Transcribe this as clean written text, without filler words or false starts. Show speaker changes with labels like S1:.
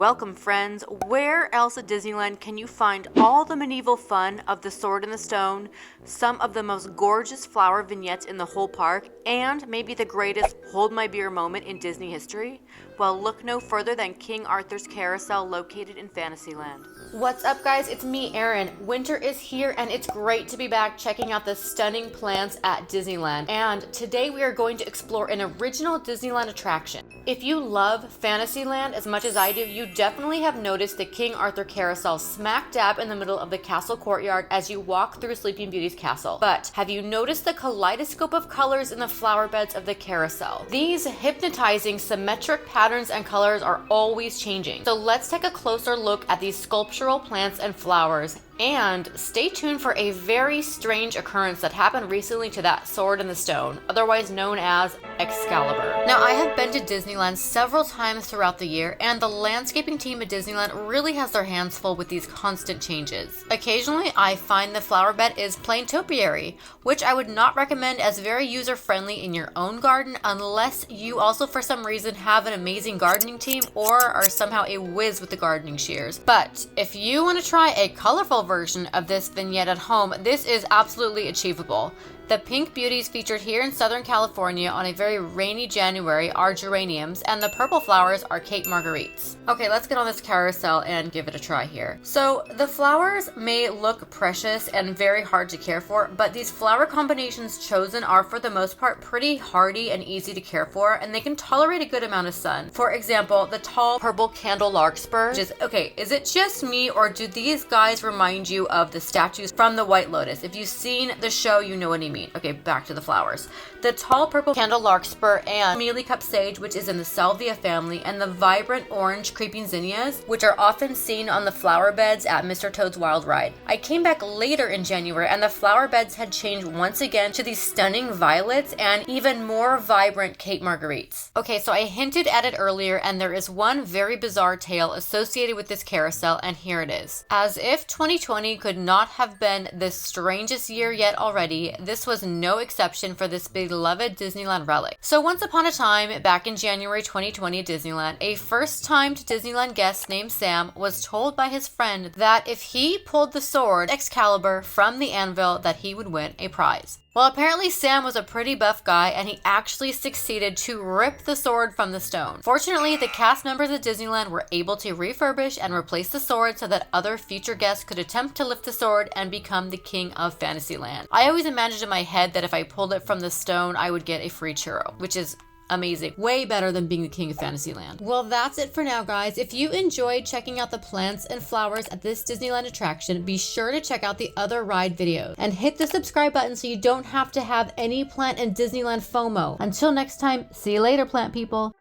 S1: Welcome, friends. Where else at Disneyland can you find all the medieval fun of the Sword in the Stone, some of the most gorgeous flower vignettes in the whole park, and maybe the greatest hold my beer moment in Disney history? Well, look no further than King Arthur's Carousel located in Fantasyland. What's up, guys? It's me, Erin. Winter is here and it's great to be back checking out the stunning plants at Disneyland. And today we are going to explore an original Disneyland attraction. If you love Fantasyland as much as I do, you definitely have noticed the King Arthur Carousel smack dab in the middle of the castle courtyard as you walk through Sleeping Beauty's castle. But have you noticed the kaleidoscope of colors in the flower beds of the carousel? These hypnotizing symmetric patterns and colors are always changing. So let's take a closer look at these sculptural plants and flowers, and stay tuned for a very strange occurrence that happened recently to that sword in the stone, otherwise known as Excalibur. Now, I have been to Disneyland several times throughout the year, and the landscaping team at Disneyland really has their hands full with these constant changes. Occasionally, I find the flower bed is plain topiary, which I would not recommend as very user-friendly in your own garden unless you also for some reason have an amazing gardening team or are somehow a whiz with the gardening shears. But if you want to try a colorful version of this vignette at home, this is absolutely achievable. The pink beauties featured here in Southern California on a very rainy January are geraniums, and the purple flowers are Cape Marguerites. Okay, let's get on this carousel and give it a try here. So the flowers may look precious and very hard to care for, but these flower combinations chosen are for the most part pretty hardy and easy to care for, and they can tolerate a good amount of sun. For example, the tall purple candle larkspur, is it just me or do these guys remind you of the statues from the White Lotus? If you've seen the show, you know what I mean. Okay, back to the flowers. The tall purple candle larkspur and Mealycup Sage, which is in the salvia family, and the vibrant orange creeping zinnias, which are often seen on the flower beds at Mr. Toad's Wild Ride. I came back later in January and the flower beds had changed once again to these stunning violets and even more vibrant Cape Marguerites. Okay, so I hinted at it earlier, and there is one very bizarre tale associated with this carousel, and here it is. As if 2020 could not have been the strangest year yet already, this was no exception for this beloved Disneyland relic. So once upon a time, back in January 2020 at Disneyland, a first-time to Disneyland guest named Sam was told by his friend that if he pulled the sword Excalibur from the anvil, that he would win a prize. Well, apparently Sam was a pretty buff guy, and he actually succeeded to rip the sword from the stone. Fortunately, the cast members at Disneyland were able to refurbish and replace the sword so that other future guests could attempt to lift the sword and become the king of Fantasyland. I always imagined in my head that if I pulled it from the stone, I would get a free churro, which is amazing. Way better than being the king of Fantasyland. Well, that's it for now, guys. If you enjoyed checking out the plants and flowers at this Disneyland attraction, be sure to check out the other ride videos and hit the subscribe button so you don't have to have any plant and Disneyland FOMO. Until next time, see you later, plant people.